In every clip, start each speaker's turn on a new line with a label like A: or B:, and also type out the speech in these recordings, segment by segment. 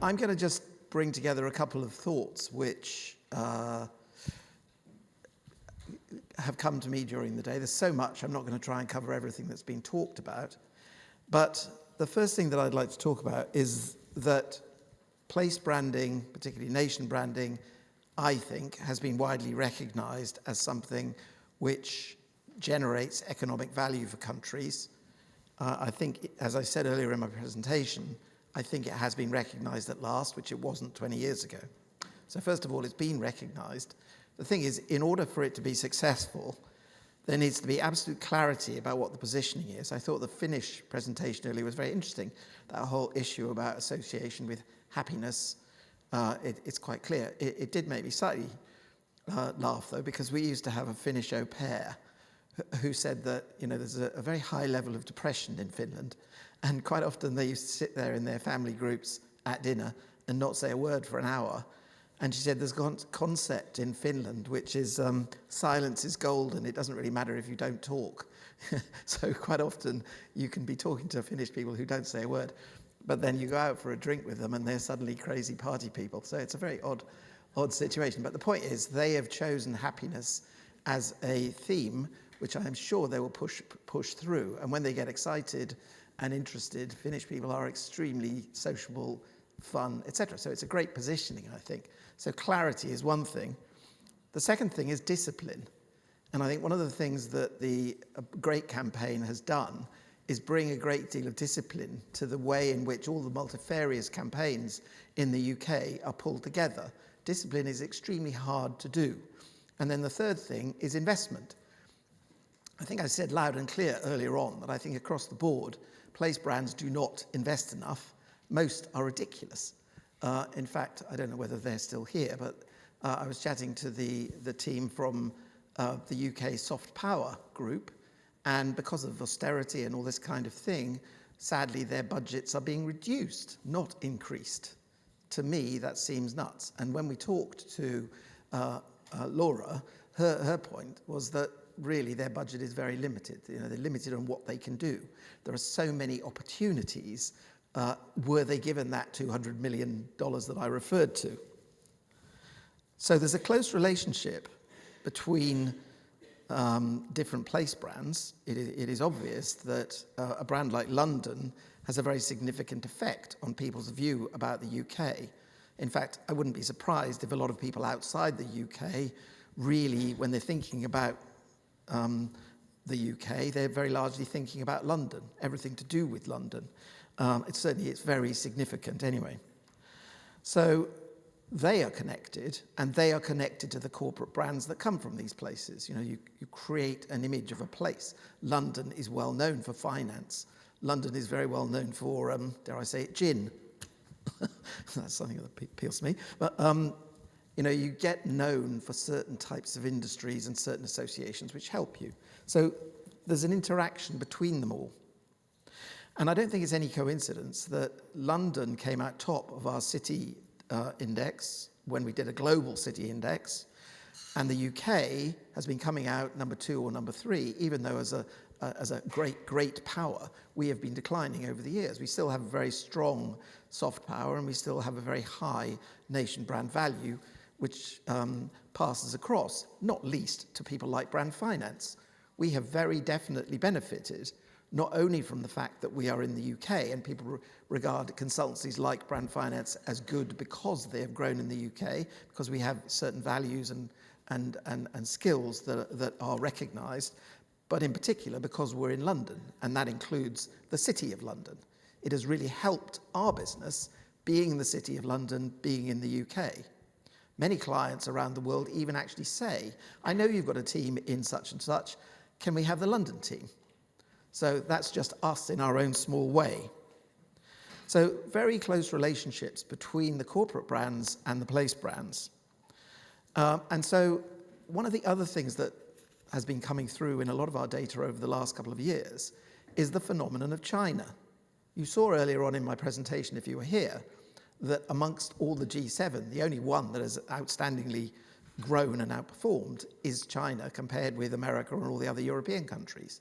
A: I'm going to just bring together a couple of thoughts which have come to me during the day. There's so much, I'm not going to try and cover everything that's been talked about. But the first thing that I'd like to talk about is that place branding, particularly nation branding, I think has been widely recognized as something which generates economic value for countries. I think, as I said earlier in my presentation, I think it has been recognized at last, which it wasn't 20 years ago. So first of all, it's been recognized. The thing is, in order for it to be successful, there needs to be absolute clarity about what the positioning is. I thought the Finnish presentation earlier was very interesting. That whole issue about association with happiness, it's quite clear. It did make me slightly laugh, though, because we used to have a Finnish au pair who said that, you know, there's a very high level of depression in Finland, and quite often they used to sit there in their family groups at dinner and not say a word for an hour. And she said there's a concept in Finland which is silence is golden. It doesn't really matter if you don't talk. So quite often you can be talking to Finnish people who don't say a word, but then you go out for a drink with them and they're suddenly crazy party people. So it's a very odd situation. But the point is they have chosen happiness as a theme which I am sure they will push through. And when they get excited and interested, Finnish people are extremely sociable, fun, etc. So it's a great positioning, I think. So clarity is one thing. The second thing is discipline. And I think one of the things that the Great campaign has done is bring a great deal of discipline to the way in which all the multifarious campaigns in the UK are pulled together. Discipline is extremely hard to do. And then the third thing is investment. I think I said loud and clear earlier on that I think across the board, place brands do not invest enough. Most are ridiculous. In fact, I don't know whether they're still here, but I was chatting to the team from the UK soft power group, and because of austerity and all this kind of thing, sadly their budgets are being reduced, not increased. To me, that seems nuts. And when we talked to Laura, her point was that really their budget is very limited. You know, they're limited on what they can do. There are so many opportunities. Were they given that $200 million that I referred to? So there's a close relationship between different place brands. It is obvious that a brand like London has a very significant effect on people's view about the UK. In fact, I wouldn't be surprised if a lot of people outside the UK really, when they're thinking about the UK, they're very largely thinking about London, everything to do with London. It's very significant anyway. So they are connected, and they are connected to the corporate brands that come from these places. You know, you create an image of a place. London is well known for finance. London is very well known for, dare I say it, gin. That's something that appeals to me. But you know, you get known for certain types of industries and certain associations which help you. So there's an interaction between them all. And I don't think it's any coincidence that London came out top of our city index when we did a global city index, and the UK has been coming out number 2 or number 3, even though as a great power, we have been declining over the years. We still have a very strong soft power, and we still have a very high nation brand value, which passes across, not least to people like brand finance. We have very definitely benefited not only from the fact that we are in the UK and people regard consultancies like brand finance as good because they have grown in the UK, because we have certain values and skills that are recognised, but in particular because we're in London, and that includes the City of London. It has really helped our business being in the City of London, being in the UK. Many clients around the world even actually say, I know you've got a team in such and such, can we have the London team? So that's just us in our own small way. So very close relationships between the corporate brands and the place brands. And so one of the other things that has been coming through in a lot of our data over the last couple of years is the phenomenon of China. You saw earlier on in my presentation, if you were here, that amongst all the G7, the only one that has outstandingly grown and outperformed is China compared with America and all the other European countries.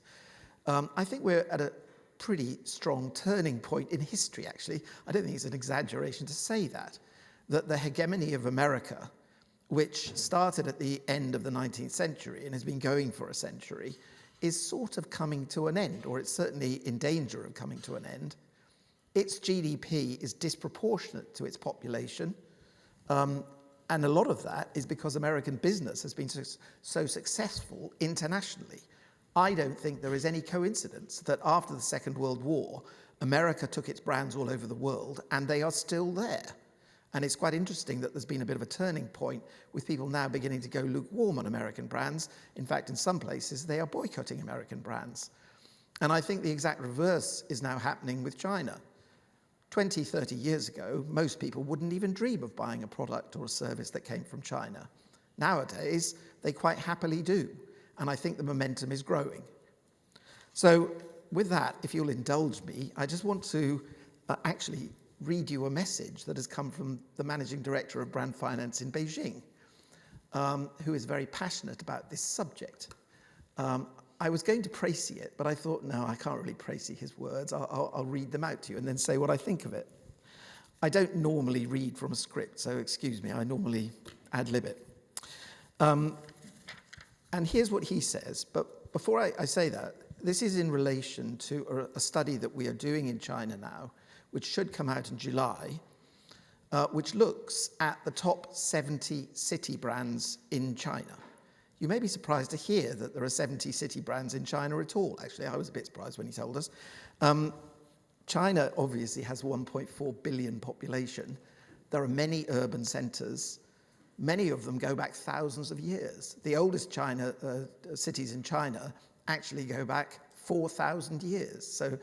A: I think we're at a pretty strong turning point in history, actually. I don't think it's an exaggeration to say that the hegemony of America, which started at the end of the 19th century and has been going for a century, is sort of coming to an end, or it's certainly in danger of coming to an end. Its GDP is disproportionate to its population, and a lot of that is because American business has been so successful internationally. I don't think there is any coincidence that after the Second World War, America took its brands all over the world, and they are still there. And it's quite interesting that there's been a bit of a turning point with people now beginning to go lukewarm on American brands. In fact, in some places, they are boycotting American brands. And I think the exact reverse is now happening with China. 20, 30 years ago, most people wouldn't even dream of buying a product or a service that came from China. Nowadays, they quite happily do. And I think the momentum is growing. So with that, if you'll indulge me, I just want to actually read you a message that has come from the managing director of brand finance in Beijing, who is very passionate about this subject. I was going to précis it, but I thought, no, I can't really précis his words. I'll read them out to you and then say what I think of it. I don't normally read from a script, so excuse me, I normally ad-lib it. And here's what he says, but before I say that, this is in relation to a study that we are doing in China now, which should come out in July, which looks at the top 70 city brands in China. You may be surprised to hear that there are 70 city brands in China at all. Actually, I was a bit surprised when he told us. China obviously has 1.4 billion population. There are many urban centers. Many of them go back thousands of years. The oldest cities in China actually go back 4,000 years. So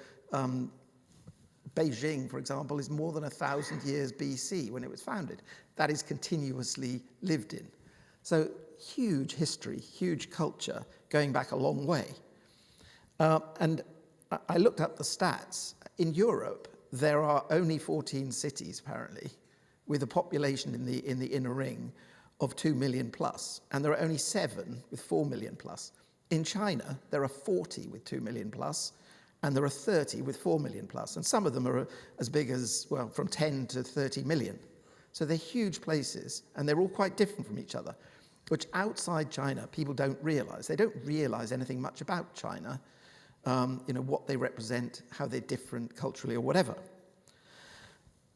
A: Beijing, for example, is more than 1,000 years BC when it was founded. That is continuously lived in. So huge history, huge culture, going back a long way. And I looked up the stats. In Europe, there are only 14 cities, apparently, with a population in the inner ring of 2 million plus, and there are only 7 with 4 million plus. In China, there are 40 with 2 million plus, and there are 30 with 4 million plus, and some of them are as big as, well, from 10 to 30 million. So they're huge places, and they're all quite different from each other, which outside China, people don't realize. They don't realize anything much about China, what they represent, how they're different culturally or whatever.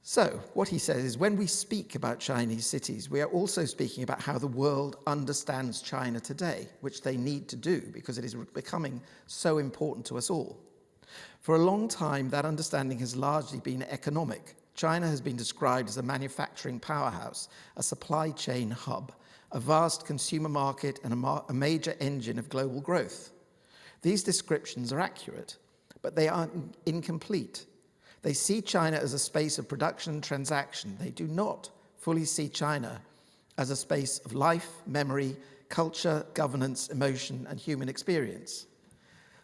A: So what he says is, when we speak about Chinese cities, we are also speaking about how the world understands China today, which they need to do because it is becoming so important to us all. For a long time, that understanding has largely been economic. China has been described as a manufacturing powerhouse, a supply chain hub, a vast consumer market, and a major engine of global growth. These descriptions are accurate, but they are incomplete. They see China as a space of production and transaction. They do not fully see China as a space of life, memory, culture, governance, emotion, and human experience.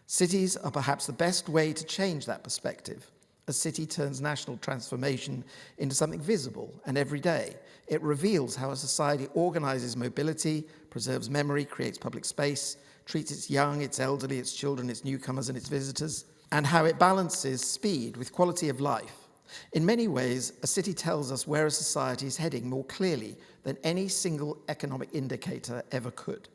A: Cities are perhaps the best way to change that perspective. A city turns national transformation into something visible and everyday. It reveals how a society organizes mobility, preserves memory, creates public space, treats its young, its elderly, its children, its newcomers, and its visitors, and how it balances speed with quality of life. In many ways, a city tells us where a society is heading more clearly than any single economic indicator ever could.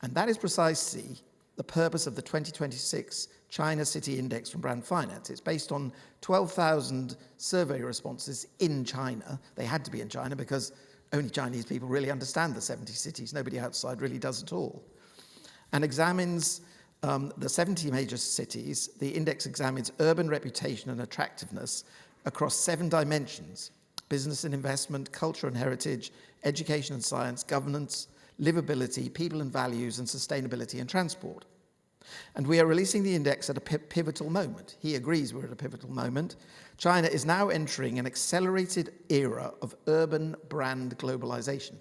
A: And that is precisely the purpose of the 2026 China City Index from Brand Finance. It's based on 12,000 survey responses in China. They had to be in China because only Chinese people really understand the 70 cities. Nobody outside really does at all. And examines the 70 major cities. The index examines urban reputation and attractiveness across 7 dimensions: business and investment, culture and heritage, education and science, governance, livability, people and values, and sustainability and transport. And we are releasing the index at a pivotal moment. He agrees we're at a pivotal moment. China is now entering an accelerated era of urban brand globalization.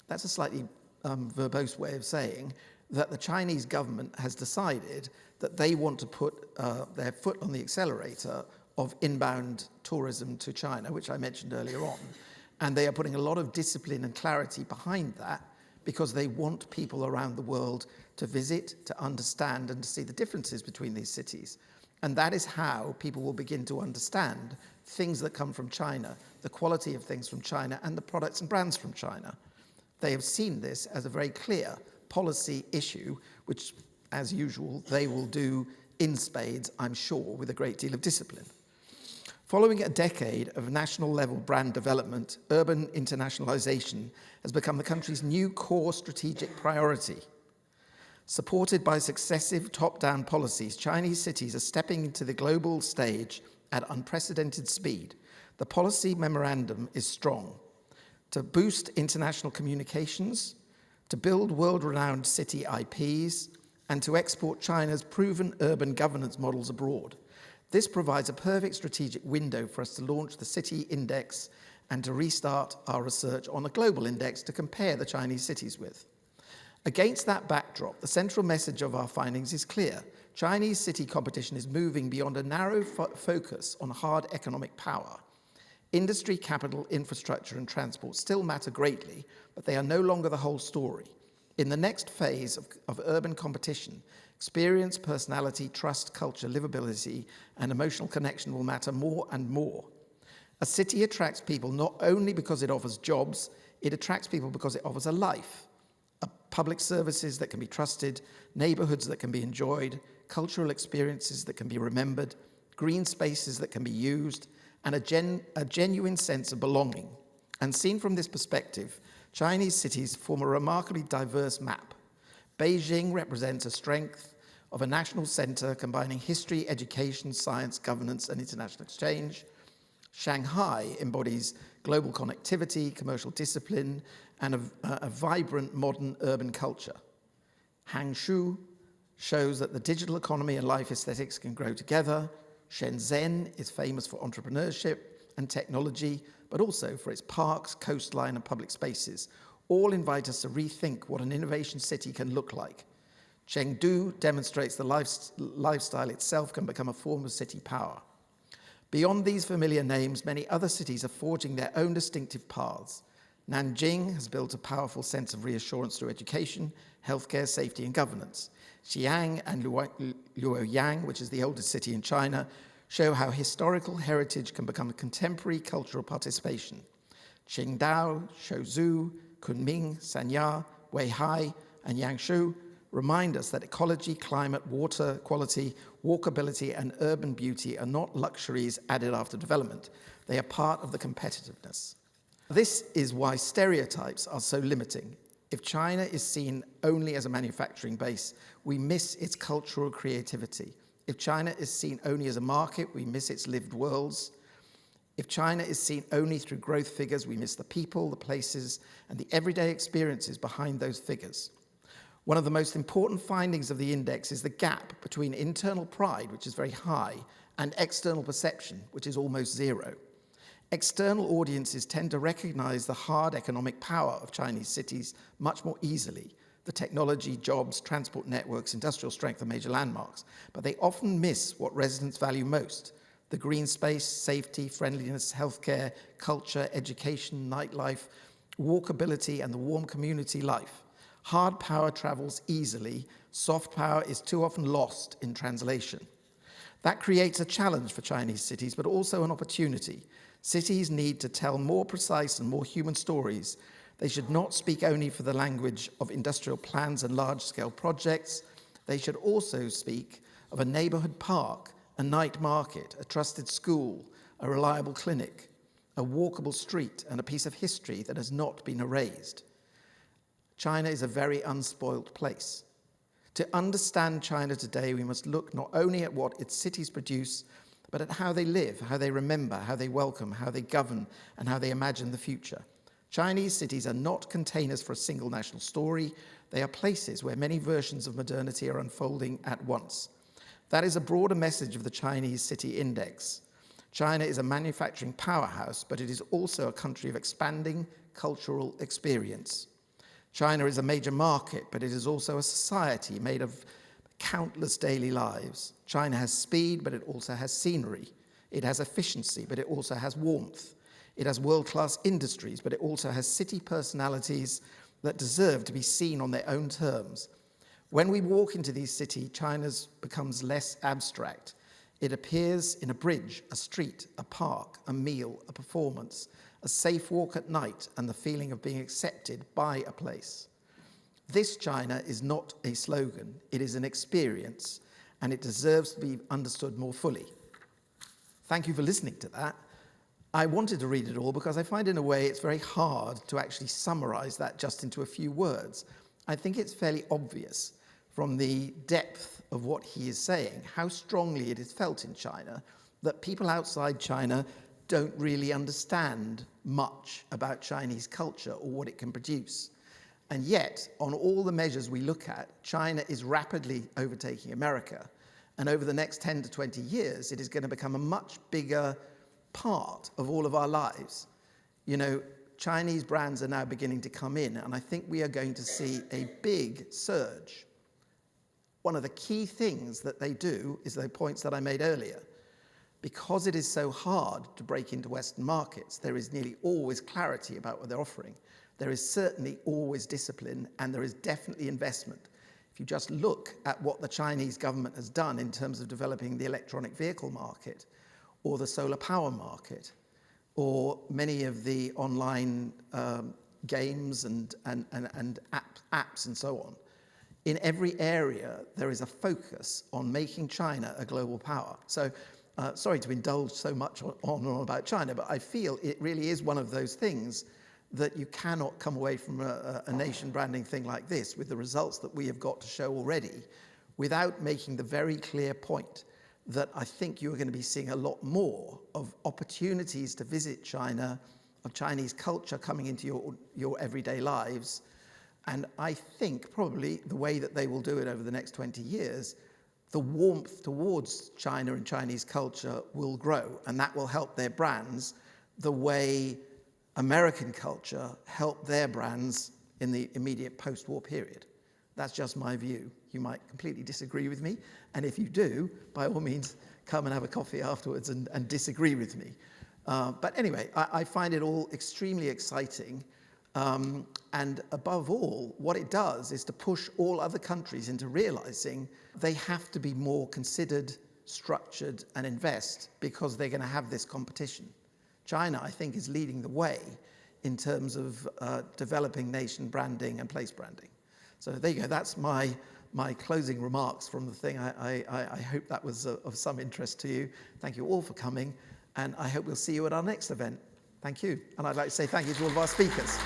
A: That's a slightly verbose way of saying that the Chinese government has decided that they want to put their foot on the accelerator of inbound tourism to China, which I mentioned earlier on. And they are putting a lot of discipline and clarity behind that because they want people around the world to visit, to understand, and to see the differences between these cities. And that is how people will begin to understand things that come from China, the quality of things from China, and the products and brands from China. They have seen this as a very clear policy issue, which, as usual, they will do in spades, I'm sure, with a great deal of discipline. Following a decade of national-level brand development, urban internationalization has become the country's new core strategic priority. Supported by successive top-down policies, Chinese cities are stepping into the global stage at unprecedented speed. The policy memorandum is strong. To boost international communications, to build world-renowned city IPs, and to export China's proven urban governance models abroad. This provides a perfect strategic window for us to launch the City Index and to restart our research on a global index to compare the Chinese cities with. Against that backdrop, the central message of our findings is clear. Chinese city competition is moving beyond a narrow focus on hard economic power. Industry, capital, infrastructure, and transport still matter greatly, but they are no longer the whole story. In the next phase of urban competition, experience, personality, trust, culture, livability, and emotional connection will matter more and more. A city attracts people not only because it offers jobs, it attracts people because it offers a life. Public services that can be trusted, neighborhoods that can be enjoyed, cultural experiences that can be remembered, green spaces that can be used, and a genuine sense of belonging. And seen from this perspective, Chinese cities form a remarkably diverse map. Beijing represents a strength of a national center combining history, education, science, governance, and international exchange. Shanghai embodies global connectivity, commercial discipline, and a vibrant modern urban culture. Hangzhou shows that the digital economy and life aesthetics can grow together. Shenzhen is famous for entrepreneurship and technology, but also for its parks, coastline, and public spaces. All invite us to rethink what an innovation city can look like. Chengdu demonstrates the lifestyle itself can become a form of city power. Beyond these familiar names, many other cities are forging their own distinctive paths. Nanjing has built a powerful sense of reassurance through education, healthcare, safety, and governance. Xi'an and Luoyang, which is the oldest city in China, show how historical heritage can become contemporary cultural participation. Qingdao, Shuzhou, Kunming, Sanya, Weihai, and Yangshu remind us that ecology, climate, water quality, walkability, and urban beauty are not luxuries added after development. They are part of the competitiveness. This is why stereotypes are so limiting. If China is seen only as a manufacturing base, we miss its cultural creativity. If China is seen only as a market, we miss its lived worlds. If China is seen only through growth figures, we miss the people, the places, and the everyday experiences behind those figures. One of the most important findings of the index is the gap between internal pride, which is very high, and external perception, which is almost zero. External audiences tend to recognize the hard economic power of Chinese cities much more easily. The technology, jobs, transport networks, industrial strength are major landmarks, but they often miss what residents value most: the green space, safety, friendliness, healthcare, culture, education, nightlife, walkability, and the warm community life. Hard power travels easily. Soft power is too often lost in translation. That creates a challenge for Chinese cities, but also an opportunity. Cities need to tell more precise and more human stories. They should not speak only for the language of industrial plans and large-scale projects. They should also speak of a neighborhood park, a night market, a trusted school, a reliable clinic, a walkable street, and a piece of history that has not been erased. China is a very unspoilt place. To understand China today, we must look not only at what its cities produce, but at how they live, how they remember, how they welcome, how they govern, and how they imagine the future. Chinese cities are not containers for a single national story. They are places where many versions of modernity are unfolding at once. That is a broader message of the Chinese City Index. China is a manufacturing powerhouse, but it is also a country of expanding cultural experience. China is a major market, but it is also a society made of countless daily lives. China has speed, but it also has scenery. It has efficiency, but it also has warmth. It has world-class industries, but it also has city personalities that deserve to be seen on their own terms. When we walk into these cities, China becomes less abstract. It appears in a bridge, a street, a park, a meal, a performance, a safe walk at night, and the feeling of being accepted by a place. This China is not a slogan, it is an experience, and it deserves to be understood more fully. Thank you for listening to that. I wanted to read it all because I find in a way it's very hard to actually summarize that just into a few words. I think it's fairly obvious from the depth of what he is saying, how strongly it is felt in China, that people outside China don't really understand much about Chinese culture or what it can produce. And yet, on all the measures we look at, China is rapidly overtaking America. And over the next 10 to 20 years, it is going to become a much bigger part of all of our lives. You know, Chinese brands are now beginning to come in, and I think we are going to see a big surge. One of the key things that they do is the points that I made earlier. Because it is so hard to break into Western markets, there is nearly always clarity about what they're offering. There is certainly always discipline, and there is definitely investment. If you just look at what the Chinese government has done in terms of developing the electronic vehicle market, or the solar power market, or many of the online games and apps and so on. In every area, there is a focus on making China a global power. So, sorry to indulge so much on and on about China, but I feel it really is one of those things that you cannot come away from a nation branding thing like this with the results that we have got to show already without making the very clear point that I think you're going to be seeing a lot more of opportunities to visit China, of Chinese culture coming into your everyday lives. And I think probably the way that they will do it over the next 20 years, the warmth towards China and Chinese culture will grow, and that will help their brands the way American culture helped their brands in the immediate post-war period. That's just my view. You might completely disagree with me, and if you do, by all means, come and have a coffee afterwards and disagree with me. But anyway, I find it all extremely exciting, and above all, what it does is to push all other countries into realizing they have to be more considered, structured, and invest because they're going to have this competition. China, I think, is leading the way in terms of developing nation branding and place branding. So there you go. That's my closing remarks from the thing. I hope that was of some interest to you. Thank you all for coming, and I hope we'll see you at our next event. Thank you. And I'd like to say thank you to all of our speakers.